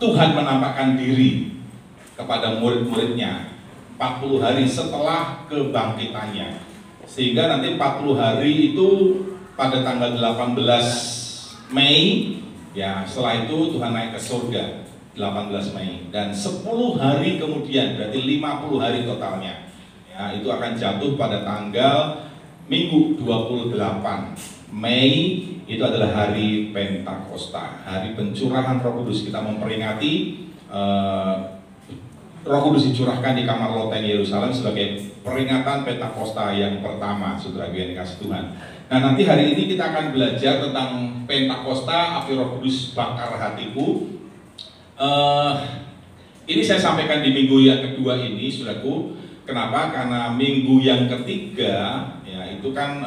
Tuhan menampakkan diri kepada murid-muridnya 40 hari setelah kebangkitannya, sehingga nanti 40 hari itu pada tanggal 18 Mei ya, setelah itu Tuhan naik ke surga 18 Mei, dan 10 hari kemudian berarti 50 hari totalnya ya, itu akan jatuh pada tanggal Minggu 28 Mei, itu adalah hari Pentakosta, hari pencurahan Roh Kudus. Kita memperingati Roh Kudus dicurahkan di kamar loteng Yerusalem sebagai peringatan Pentakosta yang pertama, saudara yang dikasih Tuhan. Nah, nanti hari ini kita akan belajar tentang Pentakosta, api Roh Kudus bakar hatiku. Ini saya sampaikan di minggu yang kedua ini, saudaraku. Kenapa? Karena minggu yang ketiga ya itu kan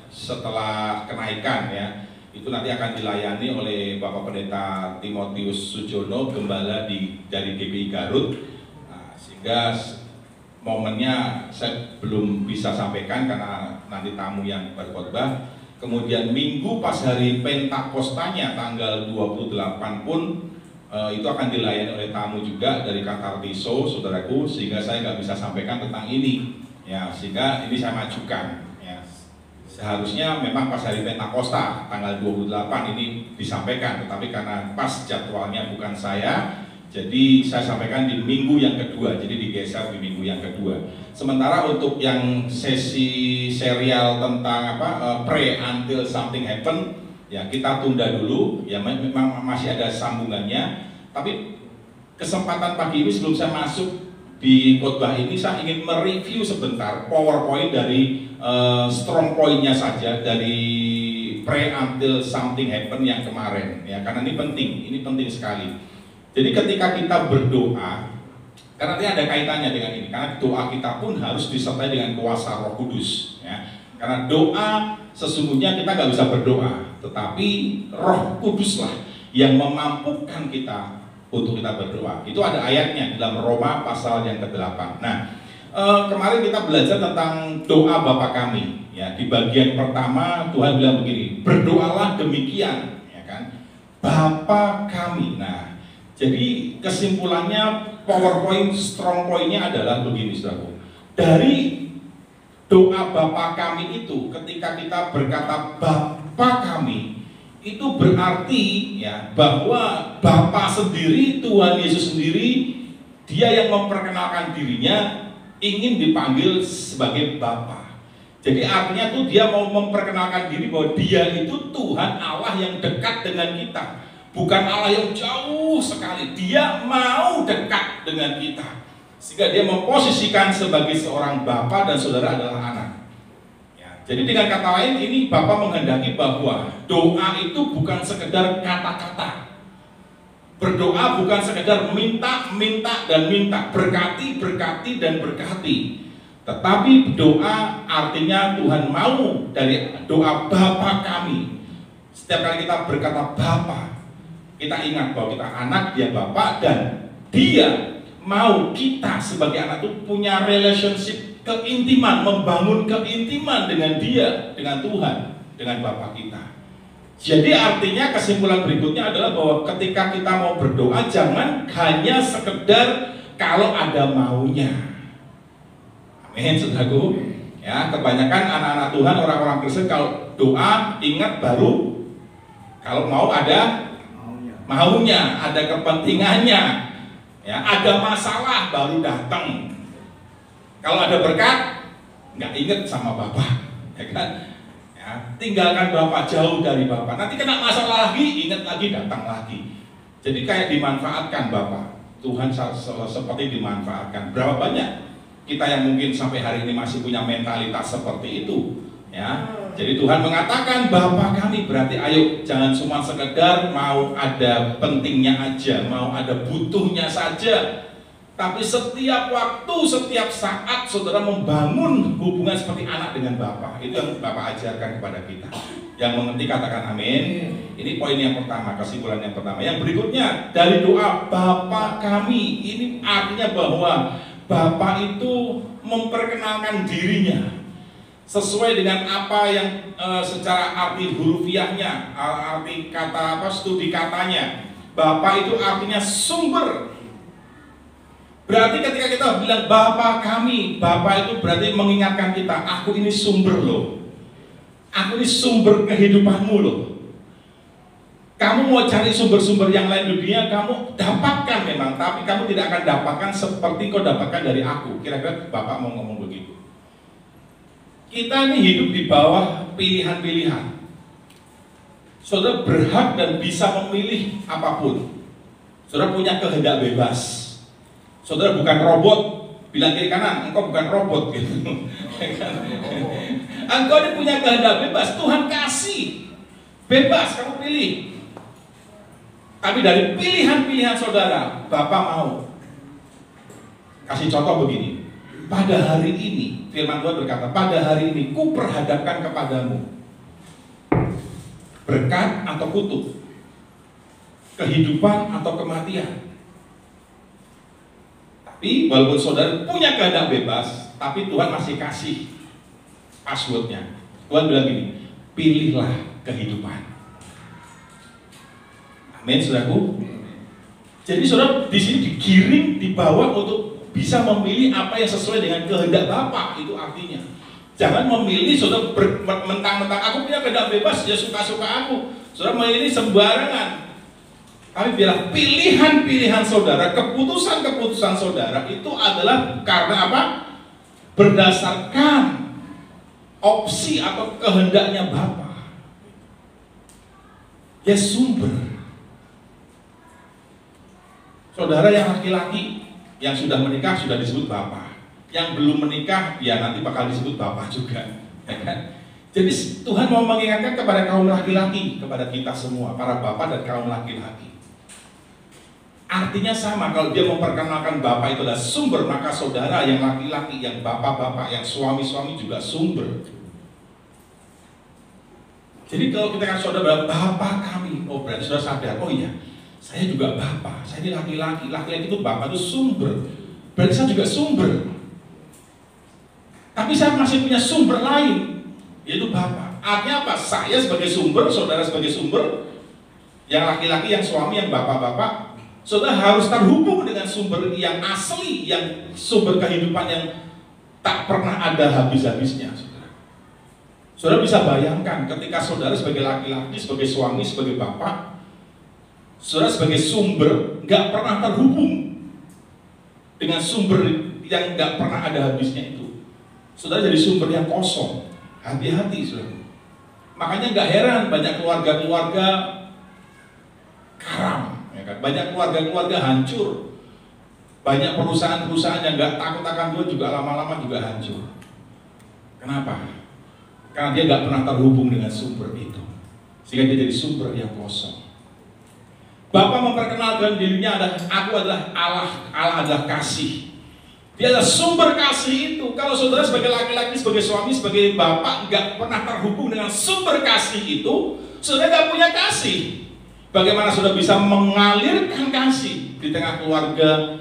setelah kenaikan ya, itu nanti akan dilayani oleh Bapak Pendeta Timotius Sujono, gembala dari GPI Garut. Nah, sehingga momennya saya belum bisa sampaikan karena nanti tamu yang berkhotbah. Kemudian minggu pas hari Pentakostanya tanggal 28 pun itu akan dilayani oleh tamu juga dari Katartiso, saudaraku, sehingga saya nggak bisa sampaikan tentang ini ya, sehingga ini saya majukan ya. Seharusnya memang pas hari Pentakosta tanggal 28 ini disampaikan, tetapi karena pas jadwalnya bukan saya, jadi saya sampaikan di minggu yang kedua, jadi digeser di minggu yang kedua. Sementara untuk yang sesi serial tentang pray until something happen ya, kita tunda dulu ya, memang masih ada sambungannya. Tapi kesempatan pagi ini sebelum saya masuk di khotbah ini, saya ingin mereview sebentar PowerPoint dari strong point-nya saja dari pray until something happen yang kemarin ya, karena ini penting sekali. Jadi ketika kita berdoa, karena nanti ada kaitannya dengan ini, karena doa kita pun harus disertai dengan kuasa Roh Kudus ya. Karena doa sesungguhnya kita nggak bisa berdoa, tetapi Roh Kuduslah yang memampukan kita untuk kita berdoa. Itu ada ayatnya dalam Roma pasal yang ke-8. Nah, kemarin kita belajar tentang doa Bapa kami ya. Di bagian pertama Tuhan bilang begini, berdoalah demikian ya kan, Bapa kami. Nah, jadi kesimpulannya PowerPoint strong point-nya adalah begini, saudaraku. Dari doa Bapa kami itu, ketika kita berkata Bapa kami, itu berarti ya bahwa Bapa sendiri, Tuhan Yesus sendiri, dia yang memperkenalkan dirinya ingin dipanggil sebagai Bapa. Jadi artinya tuh dia mau memperkenalkan diri bahwa dia itu Tuhan Allah yang dekat dengan kita, bukan Allah yang jauh sekali. Dia mau dekat dengan kita, sehingga dia memposisikan sebagai seorang Bapa dan saudara adalah anak. Jadi dengan kata lain, ini Bapa menghendaki bahwa doa itu bukan sekedar kata-kata. Berdoa bukan sekedar minta, minta, dan minta, berkati, berkati, dan berkati. Tetapi doa artinya Tuhan mau dari doa Bapa kami. Setiap kali kita berkata Bapa, kita ingat bahwa kita anak, dia Bapa, dan dia mau kita sebagai anak itu punya relationship, keintiman, membangun keintiman dengan dia, dengan Tuhan, dengan Bapa kita. Jadi artinya kesimpulan berikutnya adalah bahwa ketika kita mau berdoa, jangan hanya sekedar kalau ada maunya. Amin, saudaraku. Ya, kebanyakan anak-anak Tuhan, orang-orang Kristen kalau doa ingat baru kalau mau ada maunya, ada kepentingannya. Ya, ada masalah baru datang. Kalau ada berkat, nggak inget sama Bapak, ya kan? Ya, tinggalkan Bapak, jauh dari Bapak. Nanti kena masalah lagi, ingat lagi, datang lagi. Jadi kayak dimanfaatkan Bapak. Tuhan seperti dimanfaatkan. Berapa banyak kita yang mungkin sampai hari ini masih punya mentalitas seperti itu? Ya, jadi Tuhan mengatakan Bapa kami, berarti ayo jangan cuma sekedar mau ada pentingnya aja, mau ada butuhnya saja. Tapi setiap waktu, setiap saat saudara membangun hubungan seperti anak dengan Bapa. Itu yang Bapak ajarkan kepada kita. Yang mengerti katakan amin. Ini poin yang pertama, kesimpulan yang pertama. Yang berikutnya, dari doa Bapa kami, ini artinya bahwa Bapa itu memperkenalkan dirinya sesuai dengan apa yang secara arti hurufiahnya, arti kata studi katanya, Bapa itu artinya sumber. Berarti ketika kita bilang Bapa kami, Bapa itu berarti mengingatkan kita, aku ini sumber loh. Aku ini sumber kehidupanmu loh. Kamu mau cari sumber-sumber yang lain di dunia, kamu dapatkan memang, tapi kamu tidak akan dapatkan seperti kau dapatkan dari aku. Kira-kira Bapak mau ngomong begitu. Kita ini hidup di bawah pilihan-pilihan. Saudara berhak dan bisa memilih apapun. Saudara punya kehendak bebas. Saudara bukan robot, bilang kiri kanan, engkau bukan robot gitu. Engkau ini punya kehendak bebas, Tuhan kasih. Bebas, kamu pilih. Tapi dari pilihan-pilihan saudara, Bapak mau kasih contoh begini. Pada hari ini, firman Tuhan berkata, pada hari ini ku perhadapkan kepadamu berkat atau kutuk, kehidupan atau kematian. Tapi walaupun saudara punya kehendak bebas, tapi Tuhan masih kasih passwordnya. Tuhan bilang gini, pilihlah kehidupan. Amin, saudaraku. Jadi saudara di sini digiring, dibawa untuk bisa memilih apa yang sesuai dengan kehendak Bapa. Itu artinya. Jangan memilih saudara mentang-mentang aku punya kehendak bebas, ya suka-suka aku. Saudara memilih sembarangan. Tapi biarlah pilihan-pilihan saudara, keputusan-keputusan saudara itu adalah karena apa? Berdasarkan opsi atau kehendaknya Bapa. Ya sumber. Saudara yang laki-laki yang sudah menikah sudah disebut Bapa. Yang belum menikah ya nanti bakal disebut Bapa juga. Ya kan? Jadi Tuhan mau mengingatkan kepada kaum laki-laki, kepada kita semua, para bapak dan kaum laki-laki. Artinya sama, kalau dia memperkenalkan Bapa itu adalah sumber, maka saudara yang laki-laki, yang bapak-bapak, yang suami-suami juga sumber. Jadi kalau kita kan saudara Bapa kami, oh berarti sudah sadar, oh iya, saya juga Bapa, saya ini laki-laki, laki-laki itu Bapa itu sumber, berarti saya juga sumber. Tapi saya masih punya sumber lain, yaitu Bapa. Artinya apa? Saya sebagai sumber, saudara sebagai sumber, yang laki-laki, yang suami, yang bapak-bapak, saudara harus terhubung dengan sumber yang asli, yang sumber kehidupan yang tak pernah ada habis-habisnya. Saudara bisa bayangkan ketika saudara sebagai laki-laki, sebagai suami, sebagai bapak, saudara sebagai sumber nggak pernah terhubung dengan sumber yang nggak pernah ada habisnya itu. Saudara jadi sumber yang kosong. Hati-hati saudara. Makanya nggak heran banyak keluarga-keluarga karam. Banyak keluarga-keluarga hancur. Banyak perusahaan-perusahaan yang nggak takut akan Tuhan juga lama-lama juga hancur. Kenapa? Karena dia nggak pernah terhubung dengan sumber itu, sehingga dia jadi sumber yang kosong. Bapa memperkenalkan dirinya adalah aku adalah Allah. Allah adalah kasih. Dia adalah sumber kasih itu. Kalau saudara sebagai laki-laki, sebagai suami, sebagai bapak nggak pernah terhubung dengan sumber kasih itu, saudara nggak punya kasih. Bagaimana saudara bisa mengalirkan kasih di tengah keluarga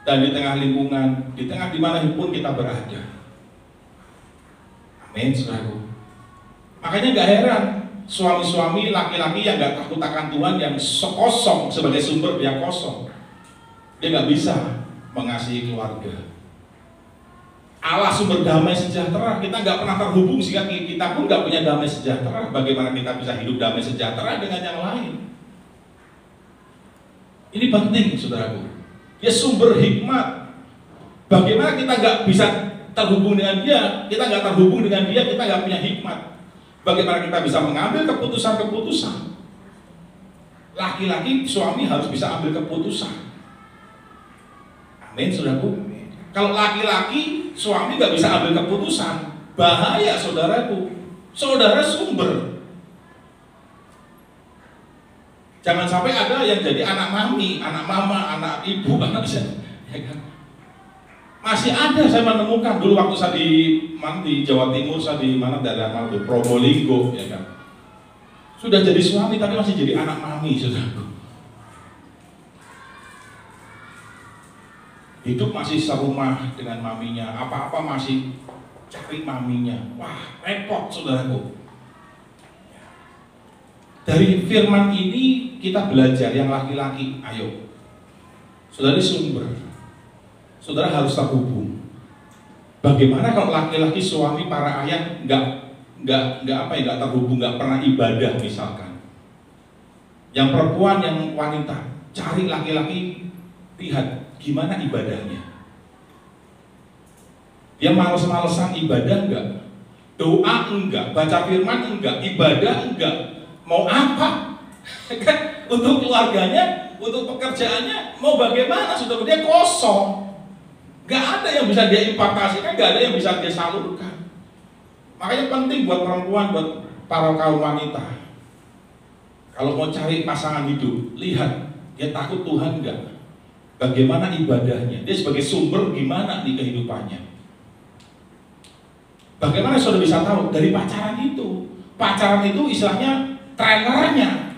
dan di tengah lingkungan, di tengah dimanapun kita berada? Amin, saudaraku. Makanya gak heran suami-suami laki-laki yang gak takut akan Tuhan, yang kosong sebagai sumber, dia kosong. Dia gak bisa mengasihi keluarga. Allah sumber damai sejahtera, kita nggak pernah terhubung sehingga kita pun nggak punya damai sejahtera. Bagaimana kita bisa hidup damai sejahtera dengan yang lain? Ini penting, saudaraku. Dia sumber hikmat. Bagaimana kita nggak bisa terhubung dengan dia? Kita nggak terhubung dengan dia, kita nggak punya hikmat. Bagaimana kita bisa mengambil keputusan-keputusan? Laki-laki, suami harus bisa ambil keputusan. Amin, saudaraku. Kalau laki-laki, suami nggak bisa ambil keputusan, bahaya saudaraku. Saudara sumber. Jangan sampai ada yang jadi anak mami, anak mama, anak ibu, anak siapa, ya kan? Masih ada, saya menemukan dulu waktu saya di Jawa Timur, saya di mana daerah mana di Probolinggo, ya kan? Sudah jadi suami tapi masih jadi anak mami, saudaraku. Hidup masih serumah dengan maminya, apa-apa masih cari maminya. Wah, repot saudaraku. Dari firman ini kita belajar yang laki-laki, ayo. Saudara sumber. Saudara harus terhubung. Bagaimana kalau laki-laki suami para ayah nggak terhubung, nggak pernah ibadah misalkan. Yang perempuan, yang wanita, cari laki-laki, lihat gimana ibadahnya. Dia males-malesan ibadah enggak? Doa enggak? Baca firman enggak? Ibadah enggak? Mau apa? Kan untuk keluarganya, untuk pekerjaannya, mau bagaimana? Sudah dia kosong. Gak ada yang bisa dia impartasikan, gak ada yang bisa dia salurkan. Makanya penting buat perempuan, buat para kaum wanita. Kalau mau cari pasangan hidup, lihat dia takut Tuhan enggak? Bagaimana ibadahnya? Dia sebagai sumber gimana di kehidupannya? Bagaimana saudara bisa tahu? Dari pacaran itu. Pacaran itu istilahnya trailernya.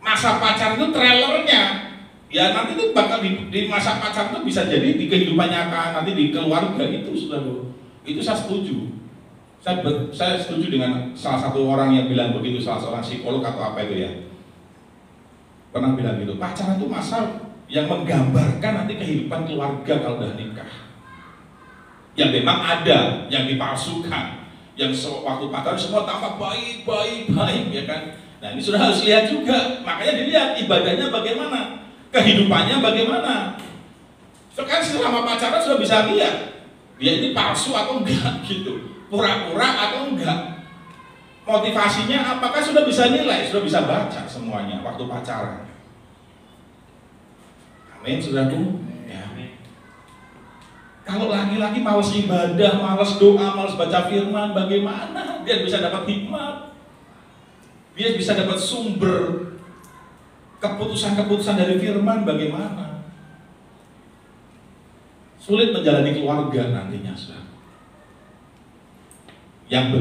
Masa pacaran itu trailernya. Ya nanti itu bakal di masa pacaran itu bisa jadi di kehidupan nyata, nanti di keluarga itu, saudara. Itu saya setuju. Saya setuju dengan salah satu orang yang bilang begitu, salah seorang psikolog atau apa itu ya. Pernah bilang gitu, pacaran itu masa yang menggambarkan nanti kehidupan keluarga kalau udah nikah. Ya memang ada yang dipalsukan, yang waktu pacaran semua tampak baik ya kan. Nah ini sudah harus lihat juga, makanya dilihat ibadahnya bagaimana, kehidupannya bagaimana. Sekarang selama pacaran sudah bisa lihat, dia ini palsu atau enggak gitu, pura-pura atau enggak. Motivasinya apakah sudah bisa nilai, sudah bisa baca semuanya waktu pacaran. Amin, saudaraku. Ya. Kalau laki-laki malas ibadah, malas doa, malas baca firman, bagaimana dia bisa dapat hikmat? Dia bisa dapat sumber keputusan-keputusan dari firman, bagaimana? Sulit menjalani keluarga nantinya, saudara. Yang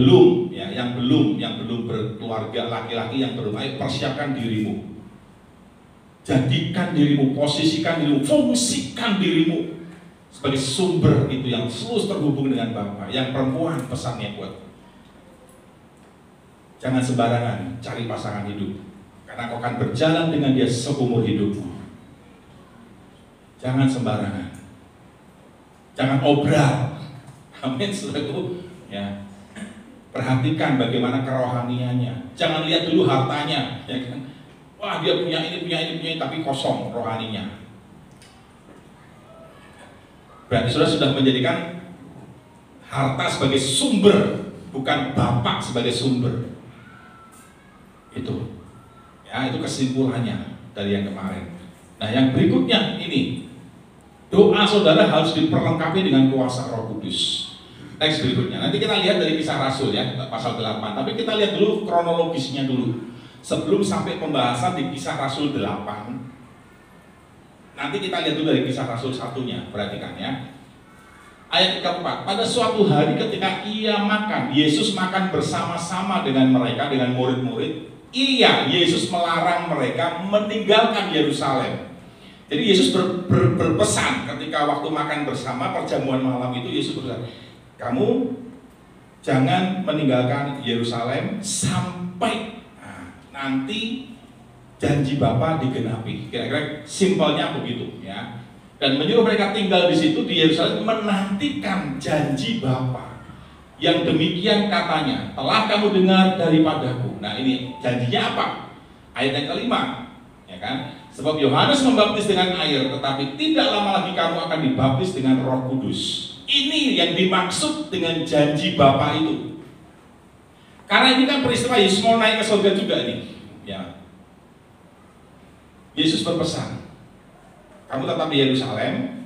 belum berkeluarga, laki-laki yang belum, ayo persiapkan dirimu. Jadikan dirimu, posisikan dirimu, fungsikan dirimu sebagai sumber itu yang terus terhubung dengan Bapa. Yang perempuan, pesannya buat jangan sembarangan cari pasangan hidup, karena kau akan berjalan dengan dia seumur hidupmu. Jangan sembarangan, jangan obral. Amin, saudaraku. Ya, perhatikan bagaimana kerohaniannya. Jangan lihat dulu hartanya, ya kan? Wah dia punya ini, tapi kosong rohaninya. Berarti sudah menjadikan harta sebagai sumber, bukan Bapak sebagai sumber. Itu, ya itu kesimpulannya dari yang kemarin. Nah yang berikutnya ini, doa saudara harus diperlengkapi dengan kuasa Roh Kudus. Teks berikutnya, nanti kita lihat dari Kisah Rasul ya, pasal 8. Tapi kita lihat dulu kronologisnya dulu. Sebelum sampai pembahasan di Kisah Rasul 8, nanti kita lihat dulu dari Kisah Rasul 1-nya, perhatikan ya. Ayat keempat, pada suatu hari ketika ia makan, Yesus makan bersama-sama dengan mereka, dengan murid-murid. Yesus melarang mereka meninggalkan Yerusalem. Jadi Yesus berpesan ketika waktu makan bersama, perjamuan malam itu, Yesus berpesan, kamu jangan meninggalkan Yerusalem sampai nanti janji Bapa digenapi. Kira-kira simpelnya begitu ya. Dan menyuruh mereka tinggal di situ di Yerusalem menantikan janji Bapa. Yang demikian katanya, telah kamu dengar daripadaku. Nah ini janjinya apa? Ayat yang kelima, ya kan? Sebab Yohanes membaptis dengan air, tetapi tidak lama lagi kamu akan dibaptis dengan Roh Kudus. Ini yang dimaksud dengan janji Bapa itu. Karena ini kan peristiwa Yesus mau naik ke surga juga nih, ya. Yesus berpesan, kamu tetap di Yerusalem,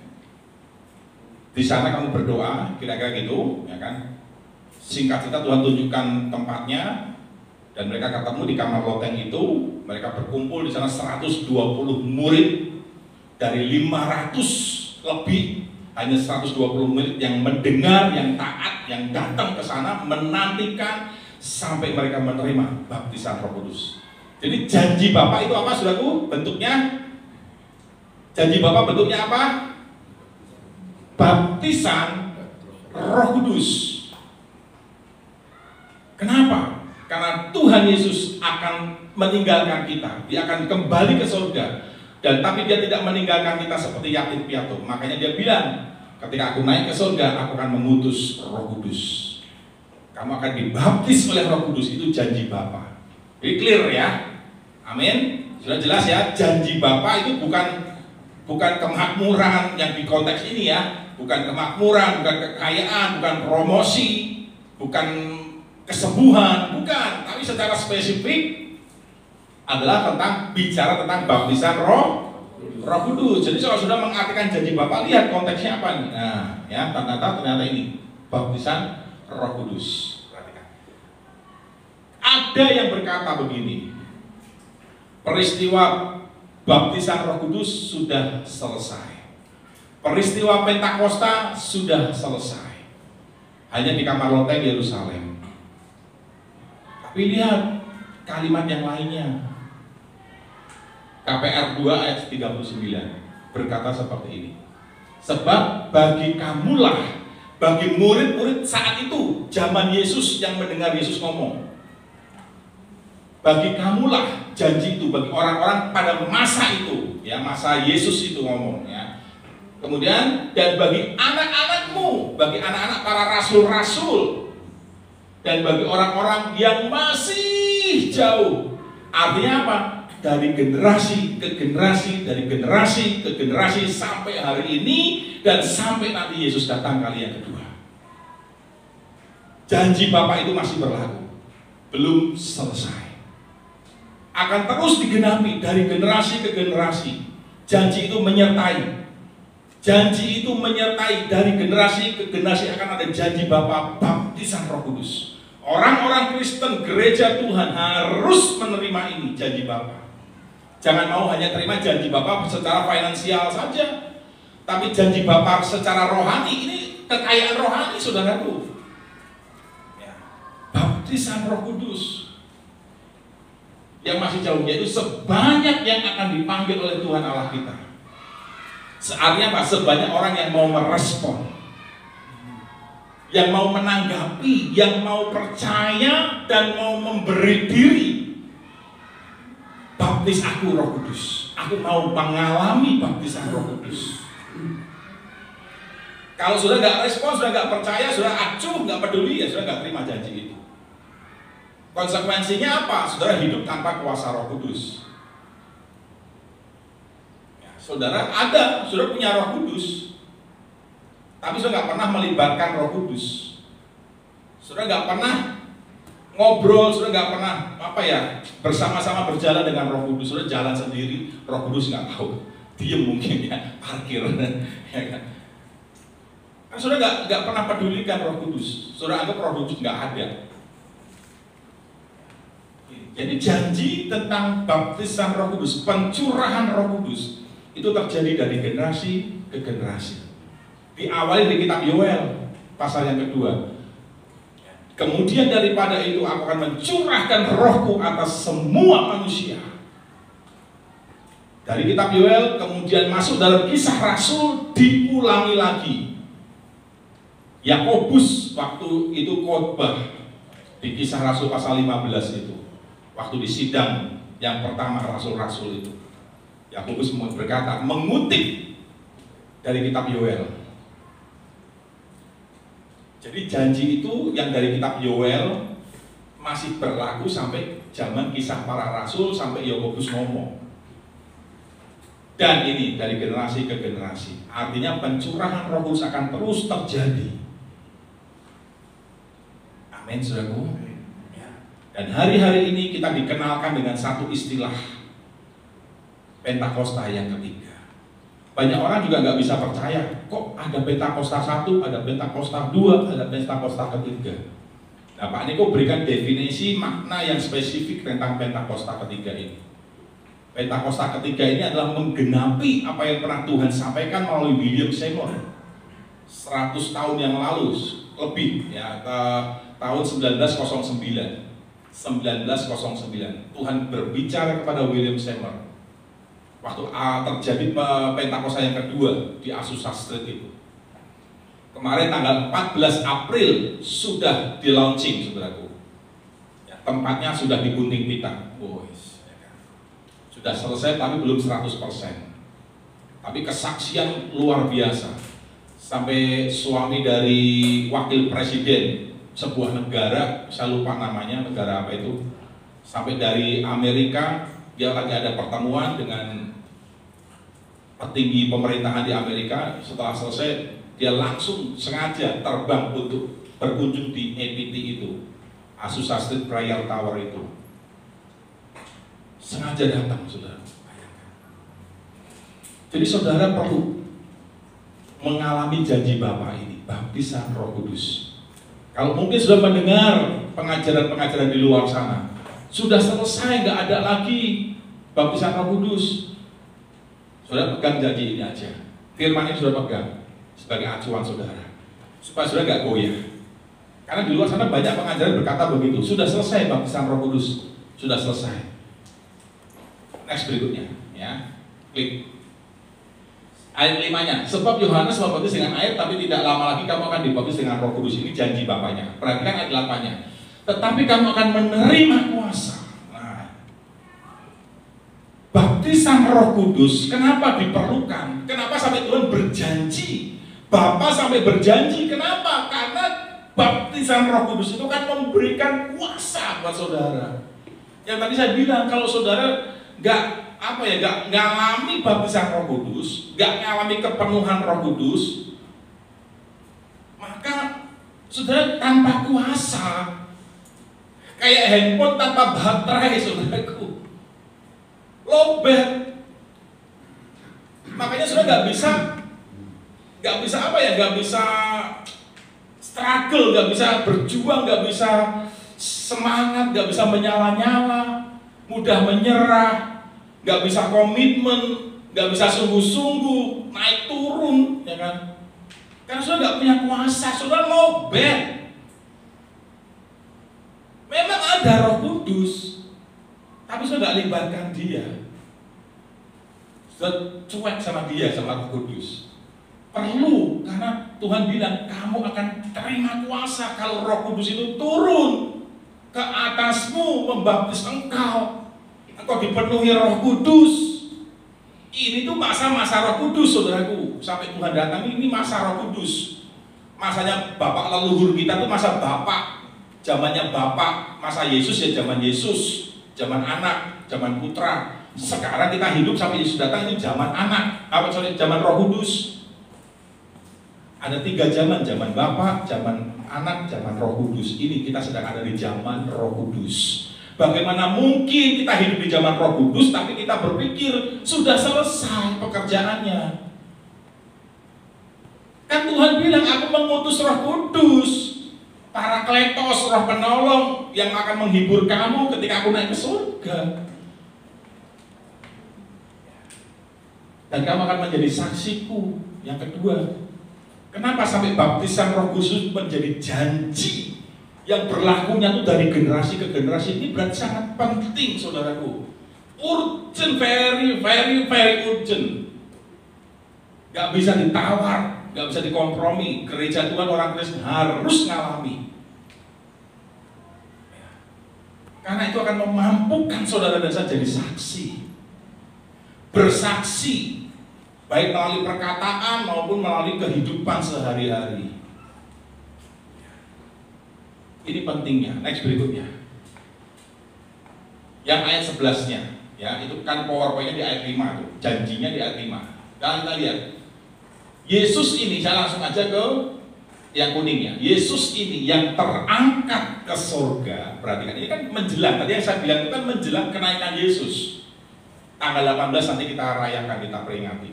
di sana kamu berdoa, kira-kira gitu, ya kan? Singkat cerita Tuhan tunjukkan tempatnya, dan mereka ketemu di kamar loteng itu. Mereka berkumpul di sana 120 murid dari 500 lebih. Hanya 120 murid yang mendengar, yang taat, yang datang ke sana menantikan sampai mereka menerima baptisan Roh Kudus. Jadi janji Bapa itu apa, saudaraku? Bentuknya, janji Bapa bentuknya apa? Baptisan Roh Kudus. Kenapa? Karena Tuhan Yesus akan meninggalkan kita, dia akan kembali ke surga. Dan tapi dia tidak meninggalkan kita seperti yatim piatu. Makanya dia bilang, ketika aku naik ke surga, aku akan mengutus Roh Kudus. Kamu akan dibaptis oleh Roh Kudus, itu janji Bapa. Jadi clear ya, amin. Sudah jelas ya, janji Bapa itu bukan kemakmuran yang di konteks ini ya, bukan kemakmuran, bukan kekayaan, bukan promosi, bukan kesembuhan, bukan, tapi secara spesifik adalah bicara tentang baptisan Roh Kudus. Jadi kalau sudah mengartikan janji Bapa, lihat konteksnya apa nih? Nah, ya ternyata ini baptisan Roh Kudus. Perhatikan. Ada yang berkata begini, peristiwa baptisan Roh Kudus sudah selesai. Peristiwa Pentakosta sudah selesai. Hanya di kamar loteng Yerusalem. Tapi lihat kalimat yang lainnya. KPR 2 ayat 39 berkata seperti ini. Sebab bagi kamulah, bagi murid-murid saat itu, zaman Yesus yang mendengar Yesus ngomong, bagi kamulah janji itu, bagi orang-orang pada masa itu, ya masa Yesus itu ngomong ya. Kemudian dan bagi anak-anakmu, bagi anak-anak para rasul-rasul, dan bagi orang-orang yang masih jauh. Artinya apa? Dari generasi ke generasi, dari generasi ke generasi sampai hari ini dan sampai nanti Yesus datang kali yang kedua. Janji Bapa itu masih berlaku, belum selesai. Akan terus digenapi dari generasi ke generasi. Janji itu menyertai. Janji itu menyertai dari generasi ke generasi, akan ada janji Bapa baptisan Roh Kudus. Orang-orang Kristen gereja Tuhan harus menerima ini janji Bapa. Jangan mau hanya terima janji Bapa secara finansial saja, tapi janji Bapa secara rohani. Ini kekayaan rohani, saudaraku. Ya. Baptisan Roh Kudus yang masih jauh, yaitu sebanyak yang akan dipanggil oleh Tuhan Allah kita. Artinya apa? Sebanyak orang yang mau merespon, yang mau menanggapi, yang mau percaya dan mau memberi diri. Baptis aku Roh Kudus. Aku mau mengalami baptisan Roh Kudus. Kalau sudah nggak respon, sudah nggak percaya, sudah acuh, nggak peduli, ya sudah nggak terima janji itu. Konsekuensinya apa? Saudara hidup tanpa kuasa Roh Kudus. Saudara sudah punya Roh Kudus, tapi sudah nggak pernah melibatkan Roh Kudus. Sudah nggak pernah ngobrol, sudah nggak pernah bersama-sama berjalan dengan Roh Kudus. Sudah jalan sendiri, Roh Kudus nggak tahu, diem mungkin ya, parkir, ya kan? Sudah nggak pernah pedulikan Roh Kudus. Sudah anggap Roh Kudus nggak ada. Jadi janji tentang baptisan Roh Kudus, pencurahan Roh Kudus, itu terjadi dari generasi ke generasi. Diawali dari kitab Yoel pasal yang kedua. Kemudian daripada itu aku akan mencurahkan rohku atas semua manusia. Dari kitab Yoel kemudian masuk dalam Kisah Rasul, diulangi lagi. Yakobus waktu itu khotbah di Kisah Rasul pasal 15 itu. Waktu di sidang yang pertama rasul-rasul itu. Yakobus berkata, mengutip dari kitab Yoel. Jadi janji itu yang dari kitab Yoel masih berlaku sampai zaman Kisah Para Rasul, sampai Yakobus ngomong. Dan ini dari generasi ke generasi. Artinya pencurahan Roh Kudus akan terus terjadi. Amin, saudaraku. Dan hari-hari ini kita dikenalkan dengan satu istilah, Pentakosta yang ketiga. Banyak orang juga nggak bisa percaya, kok ada Pentakosta 1, ada Pentakosta 2, ada Pentakosta ketiga. Nah, Pak Niko berikan definisi makna yang spesifik tentang Pentakosta ketiga ini. Pentakosta ketiga ini adalah menggenapi apa yang pernah Tuhan sampaikan melalui William Seymour 100 tahun yang lalu lebih, ya, tahun 1909. Tuhan berbicara kepada William Seymour waktu terjadi Pentakosta yang kedua di Azusa Street itu. Kemarin tanggal 14 April sudah di launching, saudaraku. Ya, tempatnya sudah digunting pita. Sudah selesai tapi belum 100%. Tapi kesaksian luar biasa. Sampai suami dari wakil presiden sebuah negara, saya lupa namanya, negara apa itu, sampai dari Amerika, dia lagi ada pertemuan dengan petinggi pemerintahan di Amerika. Setelah selesai, dia langsung sengaja terbang untuk berkunjung di APT itu, Azusa Street Prayer Tower itu. Sengaja datang, saudara. Jadi saudara perlu mengalami janji Bapa ini, baptisan Roh Kudus. Kalau mungkin sudah mendengar pengajaran-pengajaran di luar sana, sudah selesai, nggak ada lagi baptisan Roh Kudus, saudara pegang janji ini aja. Firman ini sudah pegang sebagai acuan saudara, supaya saudara nggak goyah. Karena di luar sana banyak pengajaran berkata begitu, sudah selesai baptisan Roh Kudus, sudah selesai. Next berikutnya, ya, klik. Ayat 5-nya, sebab Yohanes membaptis dengan air, tapi tidak lama lagi kamu akan dibaptis dengan Roh Kudus. Ini janji Bapaknya. Perhatikan ayat 8-nya. Tetapi kamu akan menerima kuasa. Nah, baptisan Roh Kudus kenapa diperlukan? Kenapa sampai Tuhan berjanji? Bapa sampai berjanji, kenapa? Karena baptisan Roh Kudus itu kan memberikan kuasa buat saudara. Yang tadi saya bilang, kalau saudara nggak ngalami baptisan Roh Kudus, nggak ngalami kepenuhan Roh Kudus, maka saudara tanpa kuasa, kayak handphone tanpa baterai, saudaraku, lowbat. Makanya saudara nggak bisa struggle, nggak bisa berjuang, nggak bisa semangat, nggak bisa menyala-nyala, mudah menyerah, nggak bisa komitmen, nggak bisa sungguh-sungguh, naik turun, ya kan? Karena saudara nggak punya kuasa, saudara lowbat. Memang ada Roh Kudus, tapi saudara nggak libatkan dia, saudara cuek sama dia, sama Roh Kudus. Perlu, karena Tuhan bilang kamu akan terima kuasa kalau Roh Kudus itu turun ke atasmu, membaptis engkau dipenuhi Roh Kudus. Ini tuh masa-masa Roh Kudus, saudaraku. Sampai Tuhan datang, ini masa Roh Kudus. Masanya Bapak leluhur kita tuh masa Bapak, zamannya Bapak, masa Yesus ya zaman Yesus, zaman anak, zaman putra. Sekarang kita hidup sampai Yesus datang, ini zaman anak, zaman Roh Kudus. Ada 3 zaman, zaman Bapak, zaman anak, zaman Roh Kudus. Ini kita sedang ada di zaman Roh Kudus. Bagaimana mungkin kita hidup di zaman Roh Kudus, tapi kita berpikir sudah selesai pekerjaannya? Kan Tuhan bilang, aku mengutus Roh Kudus, Parakletos, Roh penolong yang akan menghibur kamu ketika aku naik ke surga. Dan kamu akan menjadi saksiku. Yang kedua, kenapa sampai baptisan Roh Kudus menjadi janji yang berlakunya tuh dari generasi ke generasi? Ini berarti sangat penting, saudaraku. Urgent, very, very, very urgent. Gak bisa ditawar, gak bisa dikompromi. Gereja Tuhan, orang Kristen harus ngalami. Karena itu akan memampukan saudara dan saya jadi saksi. Bersaksi, baik melalui perkataan maupun melalui kehidupan sehari-hari. Ini pentingnya. Next berikutnya, yang ayat 11-nya, ya, itu kan PowerPoint-nya di ayat 5 tuh, janjinya di ayat 5. Dan kita lihat Yesus ini, saya langsung aja ke yang kuningnya. Yesus ini yang terangkat ke surga. Perhatikan, ini kan menjelang, tadi yang saya bilang itu kan menjelang kenaikan Yesus. Tanggal 18 nanti kita rayakan, kita peringati.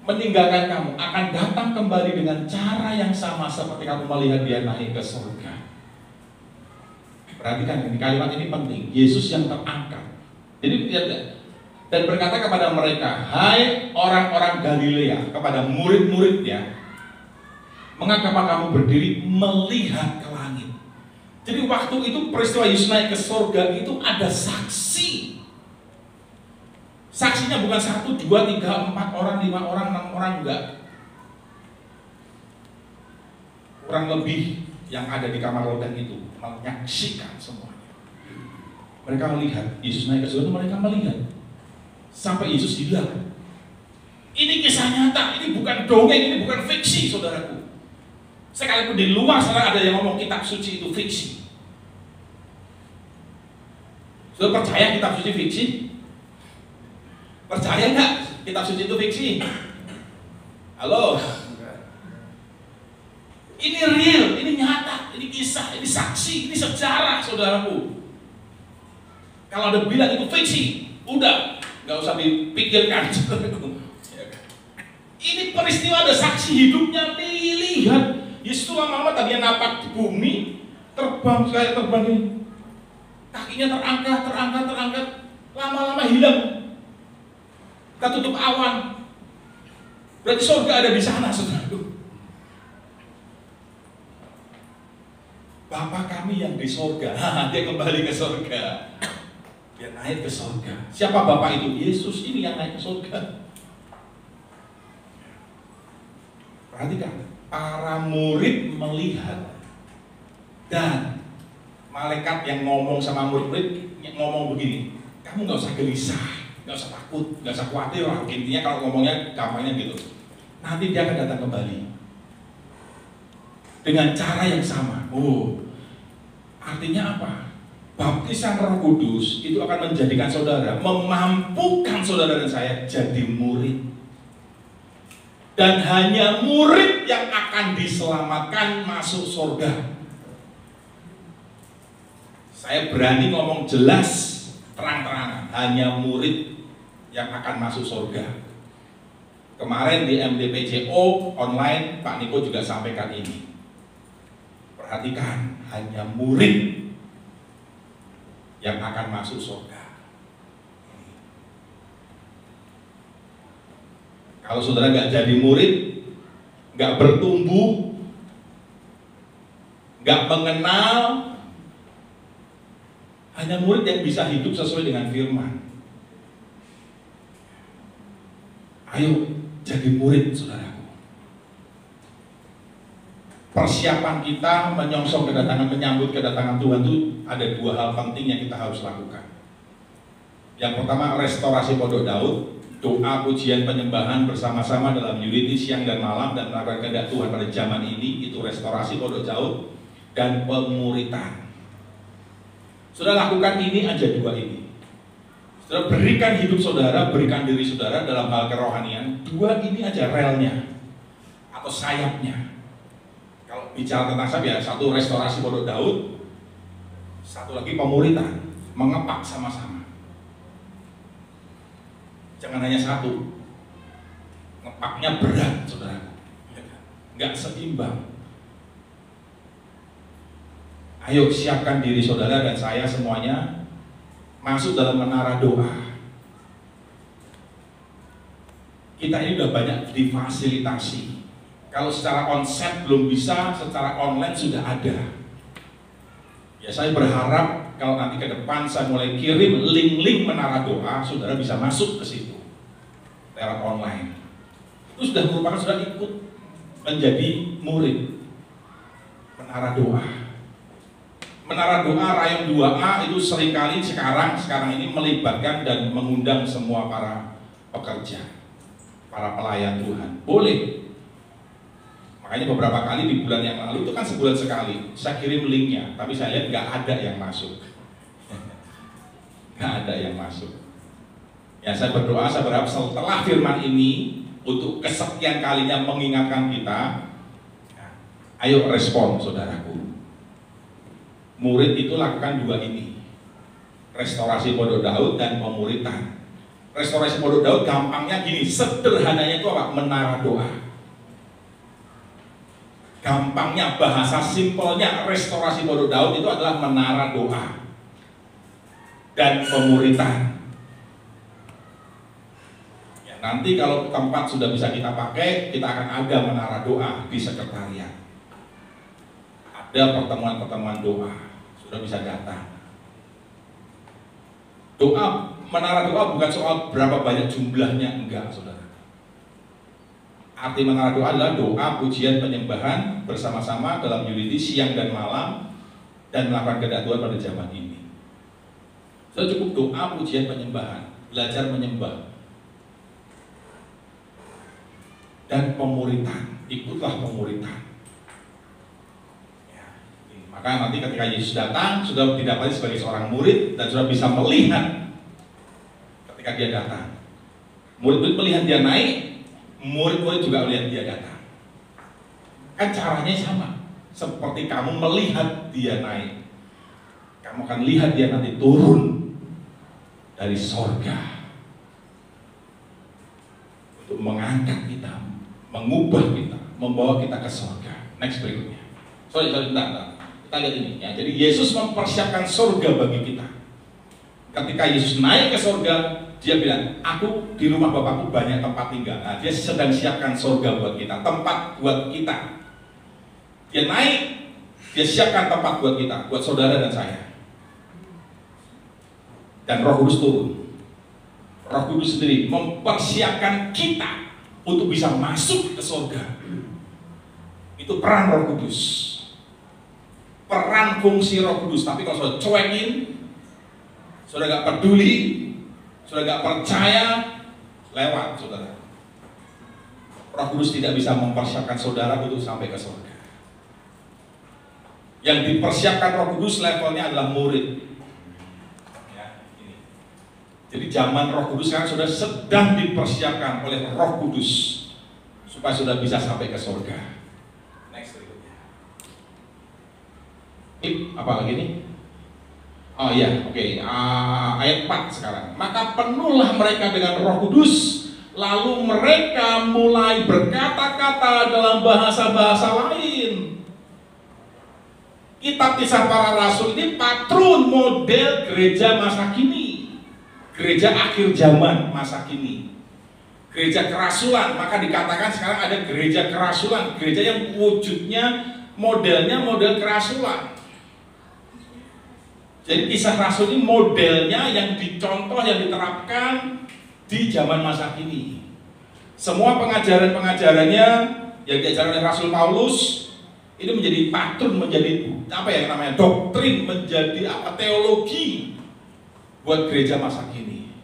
Meninggalkan kamu, akan datang kembali dengan cara yang sama seperti kamu melihat dia naik ke surga. Perhatikan, ini kalimat ini penting. Yesus yang terangkat. Jadi lihat, dan berkata kepada mereka, hai orang-orang Galilea, kepada murid-muridnya, mengapa kamu berdiri melihat ke langit? Jadi waktu itu peristiwa Yesus naik ke surga itu ada saksi. Saksinya bukan 1, 2, 3, 4 orang, 5 orang, 6 orang, enggak. Kurang lebih yang ada di kamar loteng itu menyaksikan semuanya. Mereka melihat Yesus naik ke surga, mereka melihat sampai Yesus hilang. Ini kisah nyata, ini bukan dongeng, ini bukan fiksi, saudaraku. Sekalipun di luar sana ada yang ngomong kitab suci itu fiksi. Saudara percaya kitab suci fiksi? Percaya nggak kitab suci itu fiksi? Halo? Ini real, ini nyata, ini kisah, ini saksi, ini sejarah, saudaraku. Kalau ada bilang itu fiksi, udah, nggak usah dipikirkan. Ini peristiwa, ada saksi hidupnya, dilihat. Yesus lama-lama tadinya napak di bumi, terbang kayak terbang ini, kakinya terangkat, lama-lama hilang. Kita tutup awan. Berarti surga ada di sana, saudaraku. Bapa kami yang di surga, dia kembali ke surga. Dia naik ke surga. Siapa Bapak itu? Yesus ini yang naik ke surga. Perhatikan, para murid melihat, dan malaikat yang ngomong sama murid-murid ngomong begini, kamu nggak usah gelisah, nggak usah takut, nggak usah khawatir lah. Intinya kalau ngomongnya gampangnya gitu. Nanti dia akan datang kembali dengan cara yang sama. Oh, artinya apa? Baptisan Roh Kudus itu akan menjadikan saudara, memampukan saudara dan saya jadi murid. Dan hanya murid yang akan diselamatkan masuk surga. Saya berani ngomong jelas, terang-terangan, hanya murid yang akan masuk surga. Kemarin di MDPJO online, Pak Niko juga sampaikan ini. Perhatikan, hanya murid yang akan masuk surga. Kalau saudara nggak jadi murid, nggak bertumbuh, nggak mengenal, hanya murid yang bisa hidup sesuai dengan firman. Ayo jadi murid, saudaraku. Persiapan kita menyambut kedatangan Tuhan itu ada dua hal penting yang kita harus lakukan. Yang pertama, restorasi pondok Daud. Doa, pujian, penyembahan bersama-sama dalam unity siang dan malam dan melakukan kehendak Tuhan pada zaman ini, itu restorasi pondok Daud. Dan pemuritan. Saudara lakukan ini aja, dua ini. Saudara berikan hidup saudara, berikan diri saudara dalam hal kerohanian. Dua ini aja relnya atau sayapnya. Kalau bicara tentang sayap ya, satu restorasi pondok Daud, satu lagi pemuritan, mengepak sama-sama. Jangan hanya satu, ngepaknya berat, saudara, nggak seimbang. Ayo siapkan diri saudara dan saya semuanya masuk dalam menara doa. Kita ini udah banyak difasilitasi. Kalau secara konsep belum bisa, secara online sudah ada. Ya saya berharap kalau nanti ke depan saya mulai kirim link-link menara doa, saudara bisa masuk ke situ lewat online. Itu sudah merupakan sudah ikut menjadi murid menara doa. Menara doa Rayon 2A itu seringkali sekarang ini melibatkan dan mengundang semua para pekerja, para pelayan Tuhan. Boleh. Makanya beberapa kali di bulan yang lalu itu kan sebulan sekali saya kirim linknya, tapi saya lihat nggak ada yang masuk. Nggak ada yang masuk. Ya saya berdoa, saya berharap setelah firman ini untuk kesekian kalinya mengingatkan kita, ayo respon saudaraku. Murid itu lakukan dua ini, restorasi pondok Daud dan pemuritan. Restorasi pondok Daud gampangnya gini, sederhananya itu apa? Menara doa. Gampangnya, bahasa simpelnya restorasi pondok Daud itu adalah menara doa dan pemuritan. Ya, nanti kalau tempat sudah bisa kita pakai, kita akan ada menara doa di sekretariat. Ada pertemuan-pertemuan doa, sudah bisa datang. Doa, menara doa bukan soal berapa banyak jumlahnya, enggak, saudara. Arti menara doa adalah doa, pujian, penyembahan bersama-sama dalam unity siang dan malam dan melakukan kehendak Tuhan pada zaman ini. So, cukup doa, pujian, penyembahan, belajar menyembah, dan pemuritan. Ikutlah pemuritan. Ya, maka nanti ketika Yesus datang, sudah didapati sebagai seorang murid dan sudah bisa melihat ketika dia datang. Murid-murid melihat dia naik, murid-murid juga melihat dia datang. Kan caranya sama. Seperti kamu melihat dia naik, kamu akan lihat dia nanti turun dari sorga untuk mengangkat kita, mengubah kita, membawa kita ke sorga. Next berikutnya. Bentar. Kita lihat ini ya. Jadi Yesus mempersiapkan sorga bagi kita. Ketika Yesus naik ke sorga, dia bilang, aku di rumah Bapakku banyak tempat tinggal. Nah, dia sedang siapkan sorga buat kita, tempat buat kita. Dia naik, dia siapkan tempat buat kita, buat saudara dan saya. Dan Roh Kudus turun. Roh Kudus sendiri mempersiapkan kita untuk bisa masuk ke surga. Itu peran Roh Kudus, peran fungsi Roh Kudus. Tapi kalau sudah cuekin, sudah gak peduli, sudah gak percaya, lewat saudara. Roh Kudus tidak bisa mempersiapkan saudara untuk sampai ke surga. Yang dipersiapkan Roh Kudus levelnya adalah murid. Ya, ini. Jadi zaman Roh Kudus sekarang sudah sedang dipersiapkan oleh Roh Kudus supaya sudah bisa sampai ke surga. Next berikutnya. Apa lagi nih? Oh iya, oke. Ayat 4 sekarang. Maka penuhlah mereka dengan Roh Kudus, lalu mereka mulai berkata-kata dalam bahasa-bahasa lain. Kitab Kisah Para Rasul ini patron model gereja masa kini, gereja akhir zaman masa kini, gereja kerasulan. Maka dikatakan sekarang ada gereja kerasulan, gereja yang wujudnya modelnya model kerasulan. Jadi Kisah Rasul ini modelnya yang dicontoh, yang diterapkan di zaman masa kini. Semua pengajaran-pengajarannya yang diajarkan oleh Rasul Paulus ini menjadi patron, menjadi apa ya namanya, doktrin, menjadi apa, teologi buat gereja masa kini.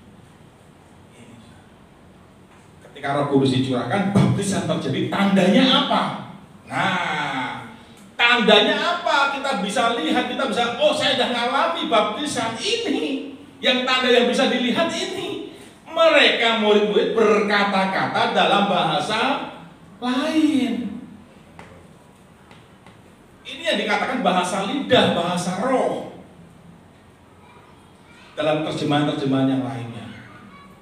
Ketika Roh Kudus dicurahkan, baptisan terjadi. Tandanya apa? Nah, tandanya apa? Kita bisa lihat, kita bisa, oh saya sudah ngalami baptisan ini. Yang tanda yang bisa dilihat ini, mereka murid-murid berkata-kata dalam bahasa lain. Ini yang dikatakan bahasa lidah, bahasa roh. Dalam terjemahan-terjemahan yang lainnya,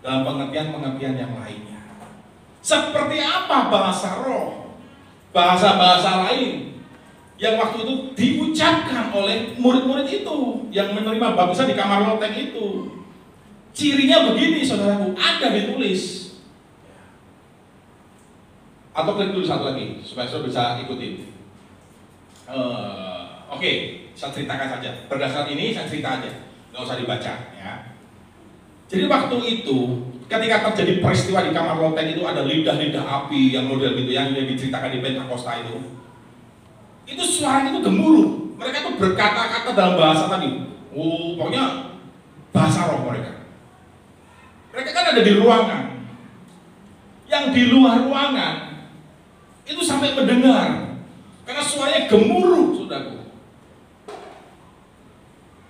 dalam pengertian-pengertian yang lainnya. Seperti apa bahasa roh? Bahasa-bahasa lain yang waktu itu diucapkan oleh murid-murid itu yang menerima baptisan di kamar loteng itu. Cirinya begini saudaraku, ada ditulis. Atau klik dulu satu lagi supaya saudara bisa ikutin. Oke, saya ceritakan saja. Berdasarkan ini saya cerita aja, nggak usah dibaca ya. Jadi waktu itu ketika terjadi peristiwa di kamar loteng itu ada lidah-lidah api yang model gitu yang diceritakan di Pentakosta itu suaranya itu gemuruh. Mereka tuh berkata-kata dalam bahasa tadi. Pokoknya bahasa roh mereka. Mereka kan ada di ruangan. Yang di luar ruangan itu sampai mendengar. Karena suaranya gemuruh, saudaraku.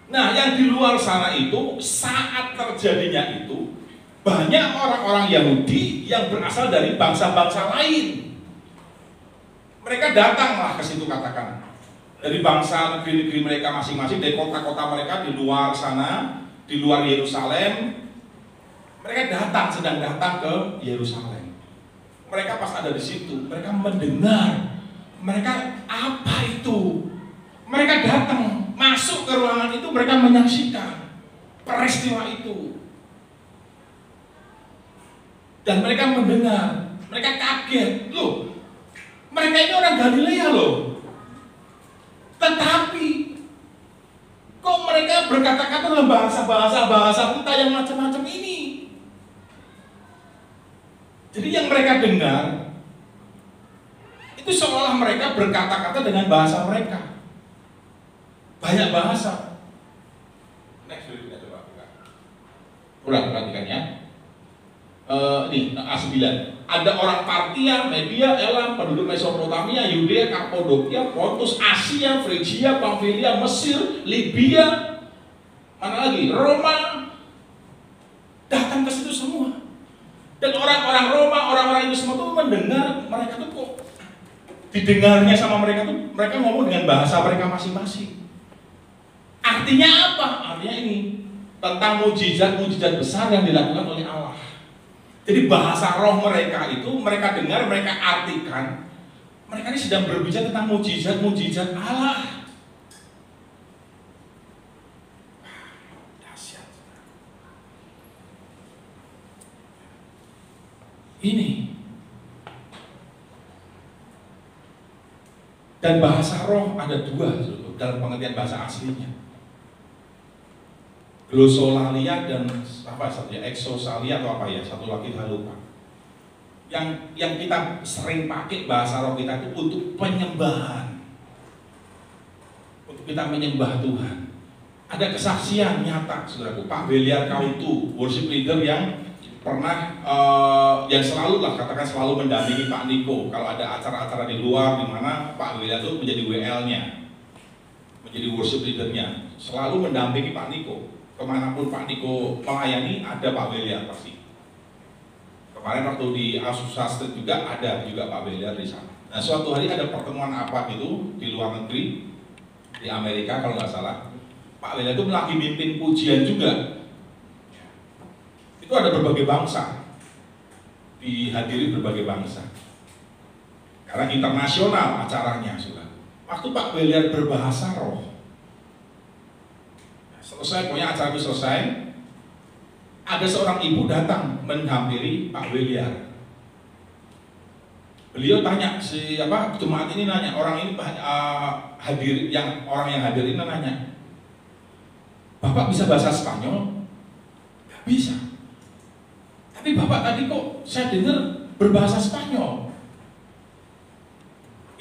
Nah, yang di luar sana itu, saat terjadinya itu, banyak orang-orang Yahudi yang berasal dari bangsa-bangsa lain. Mereka datanglah ke situ, katakan. Dari bangsa negeri-negeri mereka masing-masing, dari kota-kota mereka di luar sana, di luar Yerusalem. Mereka sedang datang ke Yerusalem. Mereka pas ada di situ, mereka mendengar. Mereka apa itu? Mereka datang, masuk ke ruangan itu, mereka menyaksikan peristiwa itu. Dan mereka mendengar, mereka kaget. Loh, mereka ini orang Galilea loh. Tetapi kok mereka berkata-kata dalam bahasa kita yang macam-macam ini? Jadi yang mereka dengar itu seolah mereka berkata-kata dengan bahasa mereka. banyak bahasa. Next berikutnya coba buka. Kurang perhatikan ya. Ini A9. Ada orang Partia, Media, Elam, penduduk Mesopotamia, Yudea, Kapadokia, Pontus, Asia, Frigia, Pamfilia, Mesir, Libya, mana lagi? Roma, datang ke situ semua. Dan orang-orang Roma, orang-orang itu semua tuh mendengar, mereka tuh kok didengarnya sama mereka tuh, mereka ngomong dengan bahasa mereka masing-masing. Artinya apa? Artinya ini tentang mujizat-mujizat besar yang dilakukan oleh Allah. Jadi bahasa roh mereka itu, mereka dengar, mereka artikan. Mereka ini sedang berbicara tentang mujizat-mujizat Allah. Dahsyat. Ini. Dan bahasa roh ada dua dalam pengertian bahasa aslinya. Glosolalia dan apa satunya, exosalia atau apa ya, satu lagi saya lupa. Yang kita sering pakai bahasa roh kita itu untuk penyembahan, untuk kita menyembah Tuhan. Ada kesaksian nyata, saudaraku. Pak Beliar Kautu, worship leader yang pernah, yang selalu lah katakan selalu mendampingi Pak Niko kalau ada acara-acara di luar di mana Pak Beliar itu menjadi WL-nya, menjadi worship leadernya, selalu mendampingi Pak Niko. Kemanapun Pak Niko melayani, ada Pak Beliar pasti. Kemarin waktu di Azusa Street juga ada juga Pak Beliar di sana. Nah, suatu hari ada pertemuan apa gitu di luar negeri, di Amerika kalau nggak salah. Pak Beliar itu lagi mimpin pujian juga. Itu ada berbagai bangsa, dihadiri berbagai bangsa. Karena internasional acaranya sudah. Waktu Pak Beliar berbahasa roh, selesai, pokoknya acara itu selesai, ada seorang ibu datang menghampiri Pak Beliar. Beliau tanya, jemaat ini nanya, orang ini hadir, orang yang hadir ini nanya, Bapak bisa bahasa Spanyol? Gak bisa. Tapi Bapak tadi kok saya dengar berbahasa Spanyol.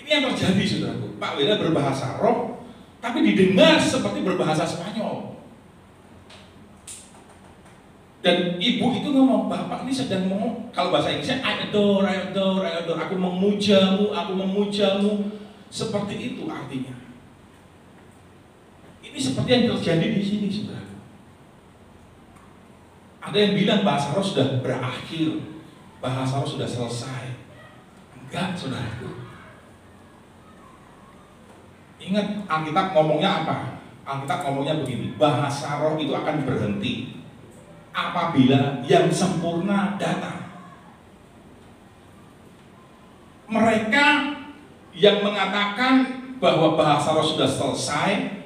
Ini yang terjadi, saudaraku. Pak Beliar berbahasa roh, tapi didengar seperti berbahasa Spanyol. Dan ibu itu ngomong, Bapak ini sedang ngomong, kalau bahasa Inggrisnya, I adore, aku memujamu, seperti itu artinya. Ini seperti yang terjadi di sini, saudara. Ada yang bilang bahasa roh sudah berakhir, bahasa roh sudah selesai. Enggak, saudaraku. Ingat, Alkitab ngomongnya apa? Alkitab ngomongnya begini, bahasa roh itu akan berhenti apabila yang sempurna datang. Mereka yang mengatakan bahwa bahasa roh sudah selesai,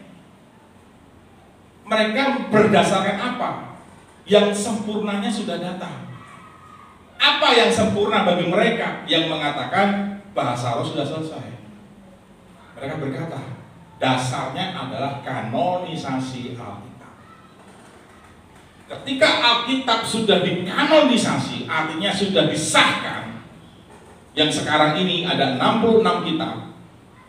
mereka berdasarkan apa? Yang sempurnanya sudah datang. Apa yang sempurna bagi mereka yang mengatakan bahasa roh sudah selesai? Mereka berkata, dasarnya adalah kanonisasi Alkitab. Ketika Alkitab sudah dikanonisasi, artinya sudah disahkan, yang sekarang ini ada 66 kitab,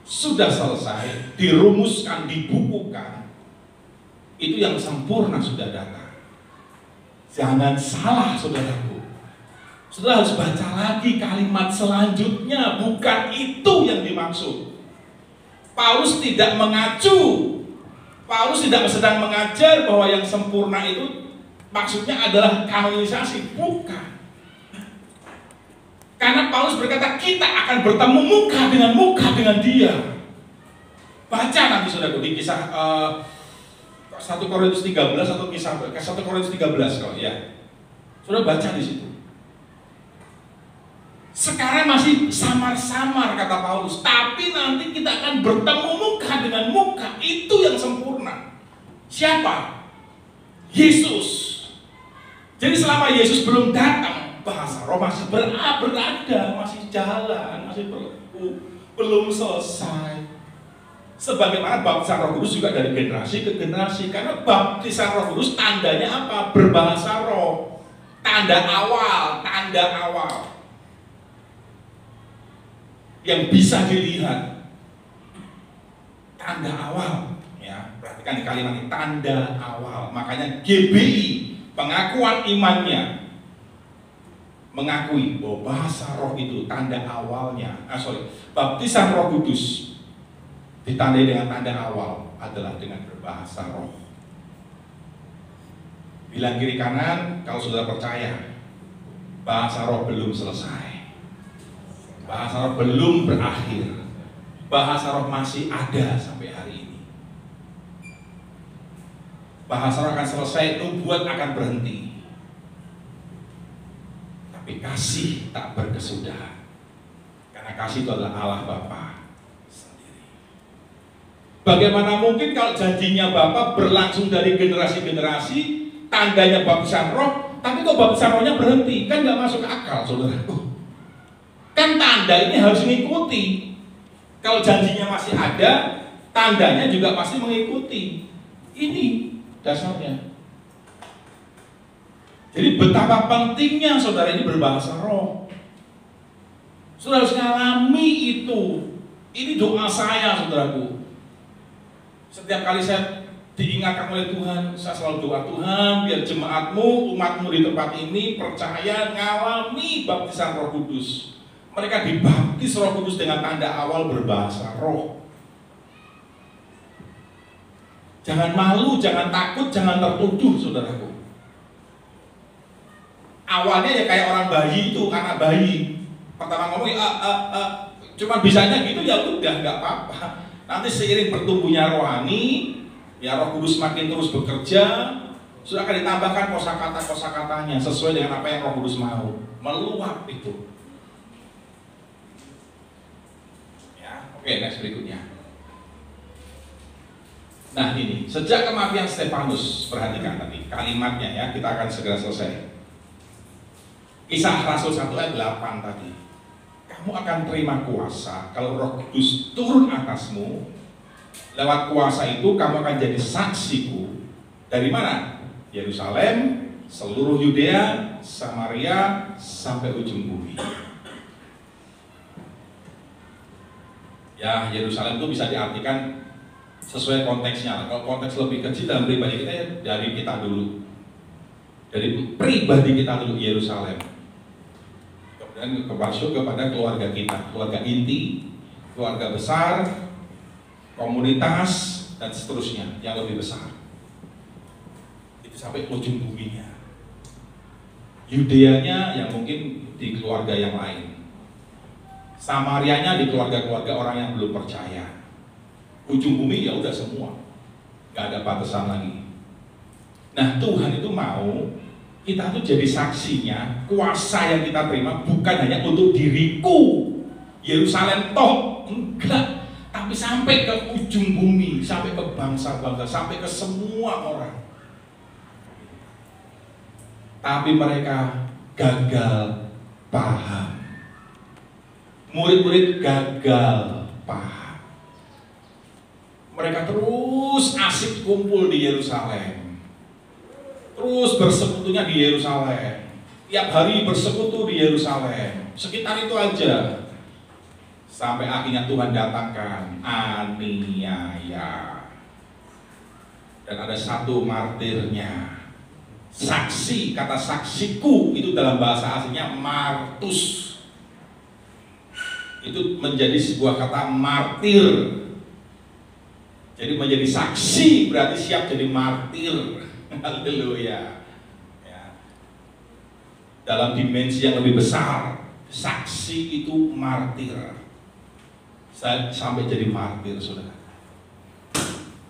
sudah selesai, dirumuskan, dibukukan, itu yang sempurna sudah datang. Jangan salah, saudaraku. Saudara harus baca lagi kalimat selanjutnya, bukan itu yang dimaksud. Paulus tidak mengacu, Paulus tidak sedang mengajar bahwa yang sempurna itu maksudnya adalah kanonisasi, bukan. Karena Paulus berkata kita akan bertemu muka dengan dia. Baca nanti saudara di kisah 1 Korintus 13 atau kisah 1 Korintus 13 kalau ya. Sudah baca di situ. Sekarang masih samar-samar kata Paulus, tapi nanti kita akan bertemu muka dengan muka, itu yang sempurna. Siapa? Yesus. Jadi selama Yesus belum datang, bahasa roh masih berada, masih jalan, masih belum selesai. Sebagaimana baptisan Roh Kudus juga dari generasi ke generasi, karena baptisan Roh Kudus tandanya apa? Berbahasa roh. Tanda awal yang bisa dilihat. Tanda awal, ya. Perhatikan kalimat ini, tanda awal. Makanya GBI, pengakuan imannya, mengakui bahwa bahasa roh itu tanda awalnya. Baptisan Roh Kudus ditandai dengan tanda awal adalah dengan berbahasa roh. Bilang kiri kanan kalau sudah percaya, bahasa roh belum selesai, bahasa roh belum berakhir, bahasa roh masih ada sampai hari ini. Bahasa roh akan selesai, nubuat akan berhenti, tapi kasih tak berkesudahan, karena kasih itu adalah Allah Bapa sendiri. Bagaimana mungkin kalau janjinya Bapa berlangsung dari generasi-generasi, tandanya baptisan roh, tapi kok baptisan rohnya berhenti? Kan nggak masuk akal, saudaraku. Kan tanda ini harus mengikuti. Kalau janjinya masih ada, tandanya juga pasti mengikuti. Ini dasarnya. Jadi betapa pentingnya saudara ini berbahasa roh. Saudara harus mengalami itu. Ini doa saya, saudaraku. Setiap kali saya diingatkan oleh Tuhan, saya selalu doa, Tuhan biar jemaatmu, umatmu di tempat ini percaya ngalami baptisan Roh Kudus. Mereka dibaptis Roh Kudus dengan tanda awal berbahasa roh. Jangan malu, jangan takut, jangan tertuduh, saudaraku. Awalnya ya kayak orang bayi itu, anak bayi. Pertama ngomong, cuma bisanya gitu, ya udah, nggak apa-apa. Nanti seiring bertumbuhnya rohani, ya Roh Kudus makin terus bekerja, sudah akan ditambahkan kosakata-kosakatanya sesuai dengan apa yang Roh Kudus mau. Meluap itu. Ya, oke, next berikutnya. Nah ini, sejak kematian Stefanus, perhatikan tadi kalimatnya ya, kita akan segera selesai. Kisah Rasul 1 ayat 8 tadi. Kamu akan terima kuasa kalau Roh Kudus turun atasmu. Lewat kuasa itu kamu akan jadi saksiku. Dari mana? Yerusalem, seluruh Yudea, Samaria, sampai ujung bumi. Ya, Yerusalem itu bisa diartikan sesuai konteksnya. Kalau konteks lebih kecil dalam pribadi kita ya dari kita dulu, dari pribadi kita dulu Yerusalem, kemudian masuk kepada keluarga kita, keluarga inti, keluarga besar, komunitas dan seterusnya yang lebih besar. Itu sampai ujung buminya. Yudeanya yang mungkin di keluarga yang lain, Samarianya di keluarga-keluarga orang yang belum percaya. Ujung bumi ya udah semua, nggak ada batasan lagi. Nah Tuhan itu mau kita tuh jadi saksinya. Kuasa yang kita terima bukan hanya untuk diriku, Yerusalem toh, enggak, tapi sampai ke ujung bumi, sampai ke bangsa-bangsa, sampai ke semua orang. Tapi mereka gagal paham. Murid-murid gagal paham. Mereka terus asik kumpul di Yerusalem, terus bersekutunya di Yerusalem, tiap hari bersekutu di Yerusalem, sekitar itu aja, sampai akhirnya Tuhan datangkan aniaya, dan ada satu martirnya, saksi. Kata saksiku itu dalam bahasa aslinya martus, itu menjadi sebuah kata martir. Jadi menjadi saksi berarti siap jadi martir. Haleluya. Ya. Dalam dimensi yang lebih besar, saksi itu martir. Sampai jadi martir, saudara.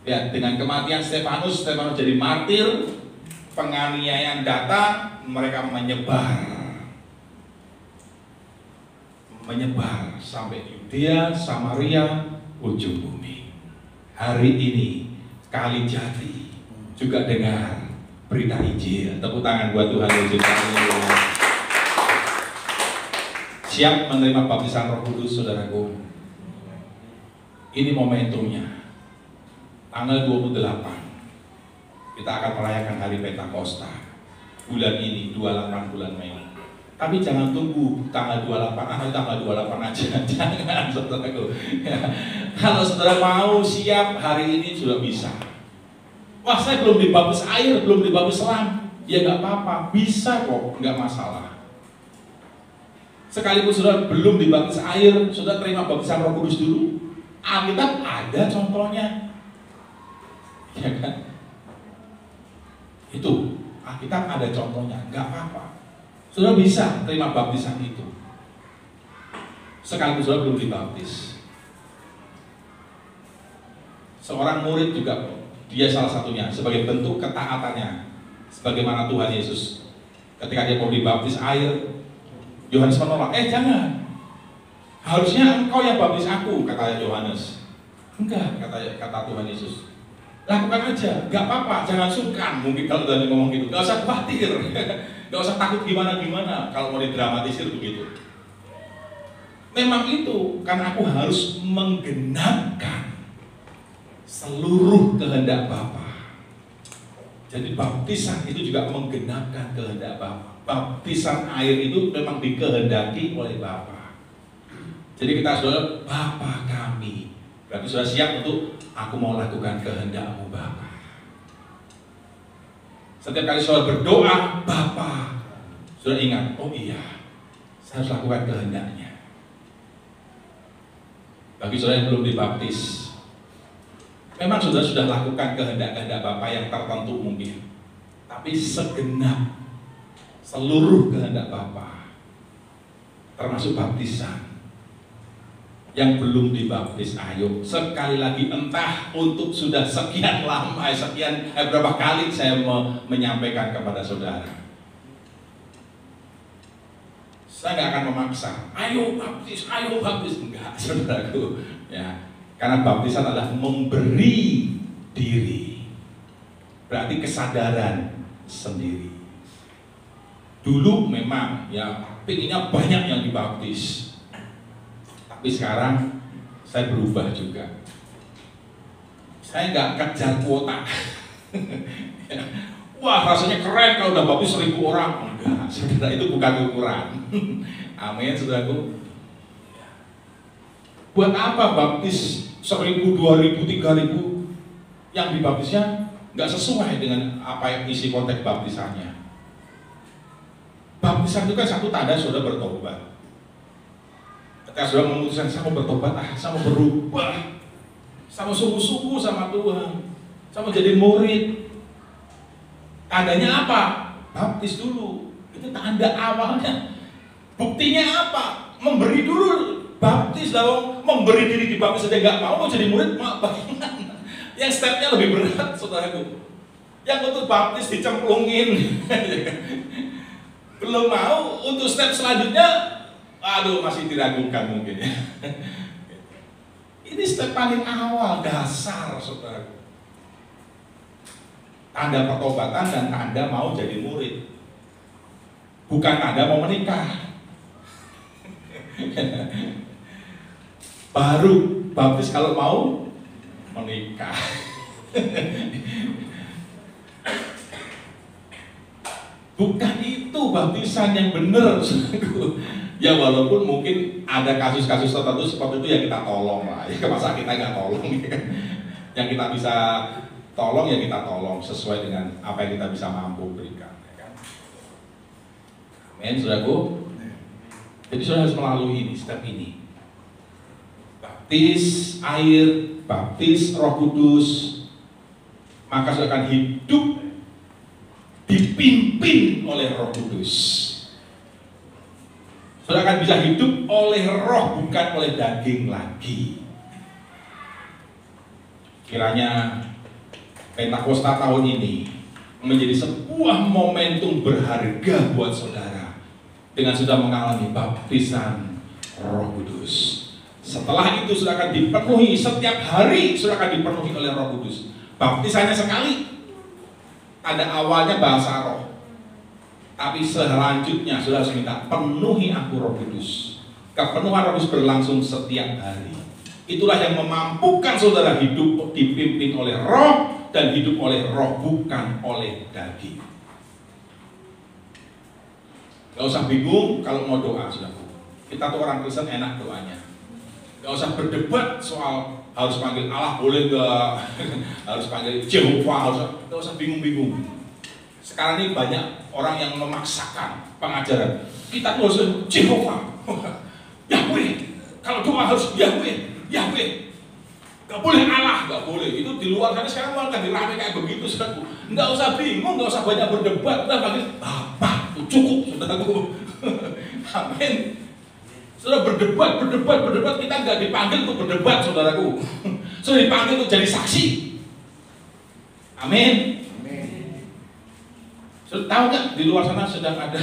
Ya, dengan kematian Stefanus jadi martir. Penganiayaan datang, mereka menyebar sampai Yudea, Samaria, ujung bumi. Hari ini Kali Jati juga dengar berita Injil. Tepuk tangan buat Tuhan Yesus. Siap menerima baptisan Roh Kudus, saudaraku. Ini momentumnya. Tanggal 28 kita akan merayakan hari Pentakosta. Bulan ini 28 bulan Mei. Tapi jangan tunggu tanggal 28, tanggal 28 aja, jangan, saudaraku. Ya. Kalau saudara mau siap hari ini sudah bisa. Wah, saya belum dibaptis air, belum dibaptis selam. Ya nggak apa-apa, bisa kok, nggak masalah. Sekalipun saudara belum dibaptis air, saudara terima baptisan Roh Kudus dulu. Alkitab ada contohnya, ya kan? Itu Alkitab ada contohnya, nggak apa-apa. Saudara bisa terima baptisan itu, sekalipun saudara belum dibaptis. Seorang murid juga, dia salah satunya sebagai bentuk ketaatannya. Sebagaimana Tuhan Yesus ketika dia mau dibaptis air, Yohanes menolak, jangan, harusnya engkau yang baptis aku, kata Yohanes. Enggak, kata Tuhan Yesus, lakukan aja, gak apa-apa, jangan sungkan. Mungkin kalau Tuhan ngomong gitu, gak usah khawatir, gak usah takut gimana-gimana kalau mau didramatisir begitu. Memang itu, karena aku harus menggenapkan seluruh kehendak Bapa. Jadi baptisan itu juga menggenapkan kehendak Bapa. Baptisan air itu memang dikehendaki oleh Bapa. Jadi kita saudara, Bapa kami. Berarti sudah siap untuk aku mau lakukan kehendak-Mu Bapa. Setiap kali saudara berdoa, Bapa, sudah ingat, oh iya, saya harus lakukan kehendak-Nya. Bagi saudara yang belum dibaptis, memang sudah lakukan kehendak-kehendak Bapa yang tertentu mungkin, tapi segenap seluruh kehendak Bapa, termasuk baptisan. Yang belum dibaptis, ayo sekali lagi, entah untuk sudah sekian lama, berapa kali saya menyampaikan kepada saudara, saya nggak akan memaksa, ayo baptis, enggak, saudaraku, ya. Karena baptisan adalah memberi diri, berarti kesadaran sendiri. Dulu memang ya pinginnya banyak yang dibaptis, tapi sekarang saya berubah juga. Saya nggak kejar kuota. Wah, rasanya keren kalau udah baptis 1000 orang. Enggak, saudara, itu bukan ukuran. Amin, saudaraku. Buat apa baptis 1000, 2000, 3000? Yang dibaptisnya nggak sesuai dengan apa yang isi konteks baptisannya. Baptisan itu kan satu tanda saudara bertobat. Ketika saudara memutuskan, saya mau bertobat, saya mau berubah, saya mau sungguh-sungguh sama Tuhan, saya mau jadi murid. Tandanya apa? Baptis dulu. Itu tanda awalnya. Buktinya apa? Memberi dulu. Baptis dong, memberi diri dibaptis saja nggak mau jadi murid, bagaimana? Yang stepnya lebih berat, saudaraku. Yang untuk baptis dicemplungin, belum mau. Untuk step selanjutnya, aduh, masih diragukan mungkin ya. Ini step paling awal, dasar, saudaraku. Tanda pertobatan dan tanda mau jadi murid, bukan tanda mau menikah. Baru baptis kalau mau menikah. Bukan itu baptisan yang benar. Ya walaupun mungkin ada kasus-kasus tertentu seperti itu, ya kita tolong lah. Ya masa kita nggak tolong? Yang kita bisa tolong ya kita tolong sesuai dengan apa yang kita bisa mampu berikan. Ya kan? Amin, saudaraku. Jadi saudara harus melalui ini, step ini. Baptis air, baptis Roh Kudus, maka saudara akan hidup dipimpin oleh Roh Kudus. Saudara akan bisa hidup oleh Roh, bukan oleh daging lagi. Kiranya Pentakosta tahun ini menjadi sebuah momentum berharga buat saudara dengan sudah mengalami baptisan Roh Kudus. Setelah itu sudah akan dipenuhi setiap hari, sudah akan dipenuhi oleh Roh Kudus. Baptisannya sekali, ada awalnya bahasa roh, tapi selanjutnya sudah harus minta penuhi aku Roh Kudus. Kepenuhan Roh Kudus berlangsung setiap hari. Itulah yang memampukan saudara hidup dipimpin oleh Roh dan hidup oleh Roh, bukan oleh daging. Gak usah bingung kalau mau doa, saudaraku. Kita tuh orang Kristen enak doanya. Gak usah berdebat soal harus panggil Allah boleh nggak? Harus panggil Jehovah, nggak usah bingung-bingung. Sekarang ini banyak orang yang memaksakan pengajaran. Kita tuh harus Jehovah, Yahweh. Kalau doa harus Yahweh, Yahweh. Nggak boleh Allah, nggak boleh. Itu di luar sana sekarang malah dirame kayak begitu, saudaraku. Nggak usah bingung, nggak usah banyak berdebat. Udah panggil Bapak, cukup, saudaraku. Amin. Sudah berdebat, kita nggak dipanggil untuk berdebat, saudaraku. Sudah dipanggil untuk jadi saksi. Amin. Sudah tahu nggak di luar sana sedang ada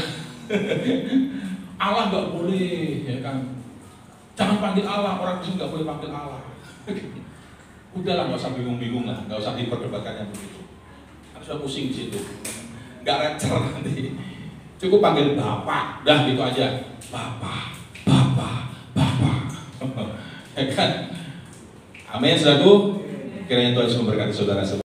Allah nggak boleh, ya kan? Jangan panggil Allah, orang Kristen nggak boleh panggil Allah. Udahlah, nggak usah bingung-bingung lah, nggak usah diperdebatkan yang begitu. Harusnya pusing di situ, nggak lancar nanti. Cukup panggil Bapak, dah gitu aja. Bapak. Ya kan? Amin, saudaraku. Kiranya Tuhan memberkati saudara-saudara.